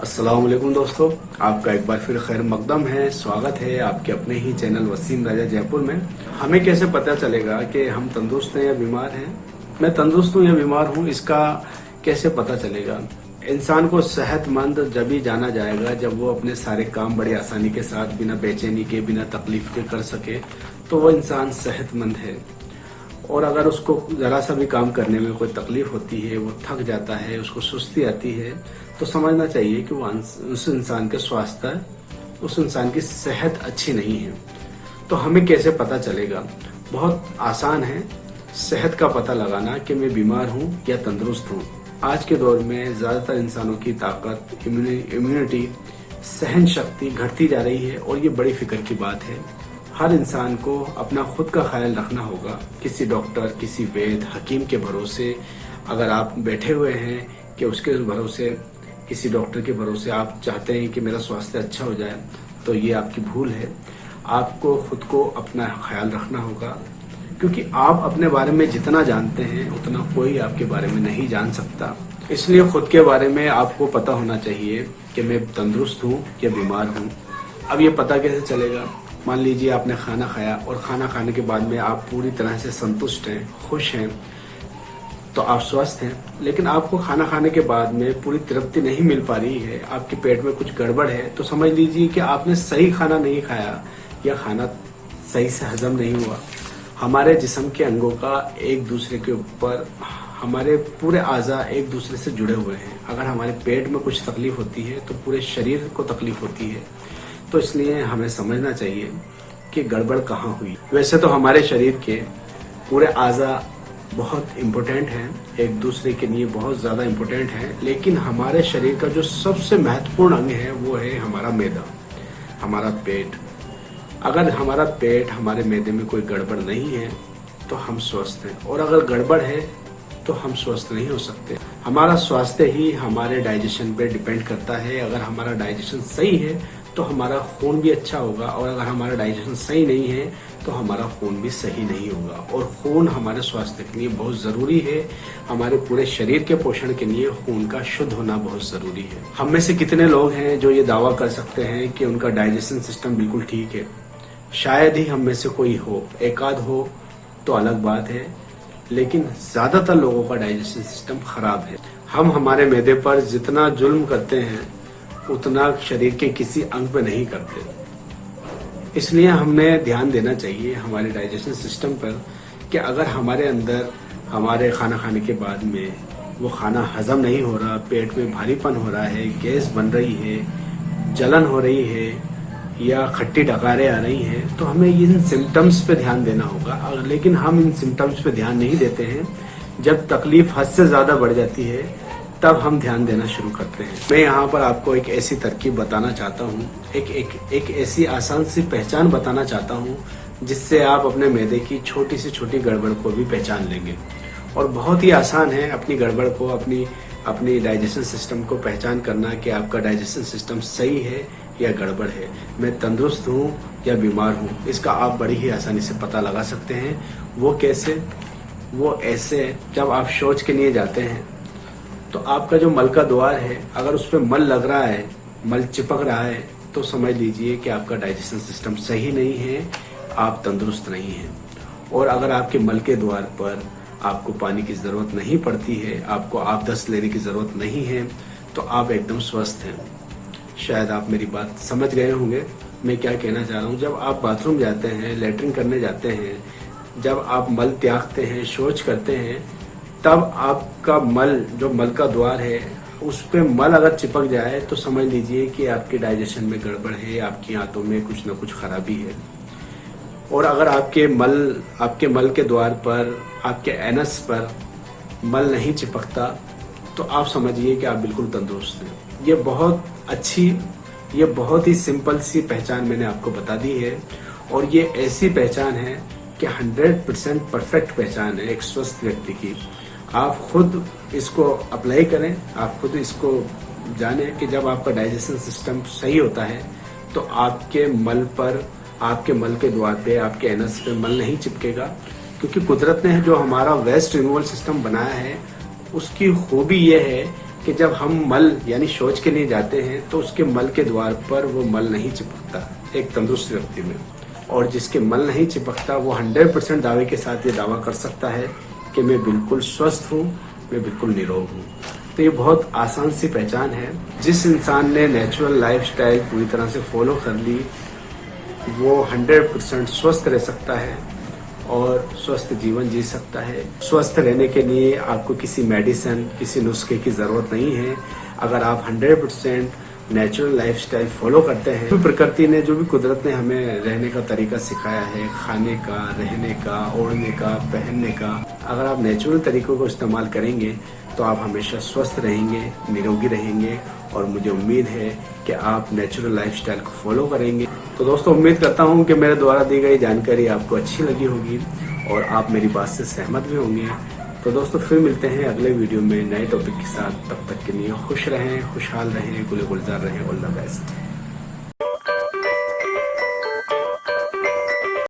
अस्सलाम वालेकुम दोस्तों, आपका एक बार फिर खैर मकदम है। स्वागत है आपके अपने ही चैनल वसीम राजा जयपुर में। हमें कैसे पता चलेगा कि हम तंदुरुस्त हैं या बीमार हैं? मैं तंदुरुस्त हूँ या बीमार हूँ, इसका कैसे पता चलेगा? इंसान को सेहतमंद जब ही जाना जाएगा जब वो अपने सारे काम बड़ी आसानी के साथ बिना बेचैनी के, बिना तकलीफ के कर सके, तो वो इंसान सेहतमंद है। और अगर उसको जरा सा भी काम करने में कोई तकलीफ होती है, वो थक जाता है, उसको सुस्ती आती है, तो समझना चाहिए कि वो उस इंसान के स्वास्थ्य, उस इंसान की सेहत अच्छी नहीं है। तो हमें कैसे पता चलेगा? बहुत आसान है सेहत का पता लगाना कि मैं बीमार हूँ या तंदुरुस्त हूँ। आज के दौर में ज्यादातर इंसानों की ताकत, इम्यूनिटी, सहन शक्ति घटती जा रही है और ये बड़ी फिक्र की बात है। हर इंसान को अपना खुद का ख्याल रखना होगा। किसी डॉक्टर, किसी वैद्य, हकीम के भरोसे अगर आप बैठे हुए हैं कि उसके भरोसे, किसी डॉक्टर के भरोसे आप चाहते हैं कि मेरा स्वास्थ्य अच्छा हो जाए, तो ये आपकी भूल है। आपको खुद को अपना ख्याल रखना होगा, क्योंकि आप अपने बारे में जितना जानते हैं उतना कोई आपके बारे में नहीं जान सकता। इसलिए खुद के बारे में आपको पता होना चाहिए कि मैं तंदुरुस्त हूँ या बीमार हूँ। अब ये पता कैसे चलेगा? मान लीजिए आपने खाना खाया और खाना खाने के बाद में आप पूरी तरह से संतुष्ट हैं, खुश हैं, तो आप स्वस्थ हैं। लेकिन आपको खाना खाने के बाद में पूरी तृप्ति नहीं मिल पा रही है, आपके पेट में कुछ गड़बड़ है, तो समझ लीजिए कि आपने सही खाना नहीं खाया या खाना सही से हजम नहीं हुआ। हमारे जिस्म के अंगों का एक दूसरे के ऊपर, हमारे पूरे आज़ा एक दूसरे से जुड़े हुए हैं। अगर हमारे पेट में कुछ तकलीफ होती है तो पूरे शरीर को तकलीफ होती है। तो इसलिए हमें समझना चाहिए कि गड़बड़ कहाँ हुई। वैसे तो हमारे शरीर के पूरे आज़ा बहुत इम्पोर्टेंट हैं, एक दूसरे के लिए बहुत ज़्यादा इम्पोर्टेंट हैं, लेकिन हमारे शरीर का जो सबसे महत्वपूर्ण अंग है वो है हमारा मैदा, हमारा पेट। अगर हमारा पेट, हमारे मैदे में कोई गड़बड़ नहीं है तो हम स्वस्थ हैं, और अगर गड़बड़ है तो हम स्वस्थ नहीं हो सकते। हमारा स्वास्थ्य ही हमारे डाइजेशन पे डिपेंड करता है। अगर हमारा डाइजेशन सही है तो हमारा खून भी अच्छा होगा, और अगर हमारा डाइजेशन सही नहीं है तो हमारा खून भी सही नहीं होगा। और खून हमारे स्वास्थ्य के लिए बहुत ज़रूरी है। हमारे पूरे शरीर के पोषण के लिए खून का शुद्ध होना बहुत ज़रूरी है। हम में से कितने लोग हैं जो ये दावा कर सकते हैं कि उनका डाइजेशन सिस्टम बिल्कुल ठीक है? शायद ही हम में से कोई हो, एकाध हो तो अलग बात है, लेकिन ज़्यादातर लोगों का डाइजेशन सिस्टम खराब है। हम हमारे मैदे पर जितना जुल्म करते हैं उतना शरीर के किसी अंग पे नहीं करते। इसलिए हमने ध्यान देना चाहिए हमारे डाइजेशन सिस्टम पर कि अगर हमारे अंदर, हमारे खाना खाने के बाद में वो खाना हजम नहीं हो रहा, पेट में भारीपन हो रहा है, गैस बन रही है, जलन हो रही है या खट्टी डकारें आ रही हैं, तो हमें इन सिम्टम्स पे ध्यान देना होगा। लेकिन हम इन सिम्टम्स पे ध्यान नहीं देते हैं। जब तकलीफ हद से ज़्यादा बढ़ जाती है तब हम ध्यान देना शुरू करते हैं। मैं यहाँ पर आपको एक ऐसी तरकीब बताना चाहता हूँ, एक ऐसी आसान सी पहचान बताना चाहता हूँ जिससे आप अपने मैदे की छोटी से छोटी गड़बड़ को भी पहचान लेंगे। और बहुत ही आसान है अपनी गड़बड़ को, अपनी डाइजेशन सिस्टम को पहचान करना कि आपका डाइजेशन सिस्टम सही है या गड़बड़ है। मैं तंदुरुस्त हूँ या बीमार हूँ, इसका आप बड़ी ही आसानी से पता लगा सकते हैं। वो कैसे? वो ऐसे, जब आप शौच के लिए जाते हैं तो आपका जो मल का द्वार है, अगर उस पर मल लग रहा है, मल चिपक रहा है, तो समझ लीजिए कि आपका डाइजेशन सिस्टम सही नहीं है, आप तंदुरुस्त नहीं हैं। और अगर आपके मल के द्वार पर आपको पानी की ज़रूरत नहीं पड़ती है, आपको आबदस्त लेने की ज़रूरत नहीं है, तो आप एकदम स्वस्थ हैं। शायद आप मेरी बात समझ गए होंगे मैं क्या कहना चाह रहा हूँ। जब आप बाथरूम जाते हैं, लेटरिन करने जाते हैं, जब आप मल त्यागते हैं, शौच करते हैं, तब आपका मल, जो मल का द्वार है, उस पे मल अगर चिपक जाए तो समझ लीजिए कि आपके डाइजेशन में गड़बड़ है, आपकी आंतों में कुछ ना कुछ खराबी है। और अगर आपके मल के द्वार पर, आपके एनस पर मल नहीं चिपकता, तो आप समझिए कि आप बिल्कुल तंदुरुस्त हैं। ये बहुत ही सिंपल सी पहचान मैंने आपको बता दी है, और ये ऐसी पहचान है कि 100% परफेक्ट पहचान है एक स्वस्थ व्यक्ति की। आप खुद इसको अप्लाई करें, आप खुद इसको जानें कि जब आपका डाइजेशन सिस्टम सही होता है तो आपके मल पर, आपके मल के द्वार पे, आपके एनस पे मल नहीं चिपकेगा। क्योंकि कुदरत ने जो हमारा वेस्ट रिमूवल सिस्टम बनाया है, उसकी खूबी यह है कि जब हम मल यानी शौच के लिए जाते हैं तो उसके मल के द्वार पर वो मल नहीं चिपकता एक तंदुरुस्त व्यक्ति में, और जिसके मल नहीं चिपकता वो 100% दावे के साथ ये दावा कर सकता है कि मैं बिल्कुल स्वस्थ हूँ, मैं बिल्कुल निरोग हूँ। तो ये बहुत आसान सी पहचान है। जिस इंसान ने नेचुरल लाइफस्टाइल पूरी तरह से फॉलो कर ली वो 100% स्वस्थ रह सकता है और स्वस्थ जीवन जी सकता है। स्वस्थ रहने के लिए आपको किसी मेडिसिन, किसी नुस्खे की जरूरत नहीं है। अगर आप 100% नेचुरल लाइफस्टाइल फॉलो करते हैं, जो प्रकृति ने, जो भी कुदरत ने हमें रहने का तरीका सिखाया है, खाने का, रहने का, ओढ़ने का, पहनने का, अगर आप नेचुरल तरीकों को इस्तेमाल करेंगे तो आप हमेशा स्वस्थ रहेंगे, निरोगी रहेंगे, और मुझे उम्मीद है कि आप नेचुरल लाइफस्टाइल को फॉलो करेंगे। तो दोस्तों, उम्मीद करता हूँ कि मेरे द्वारा दी गई जानकारी आपको अच्छी लगी होगी और आप मेरी बात से सहमत भी होंगे। तो दोस्तों, फिर मिलते हैं अगले वीडियो में नए टॉपिक के साथ। तब तक के लिए खुश रहें, खुशहाल रहें, गुले गुलजार रहें। All the best.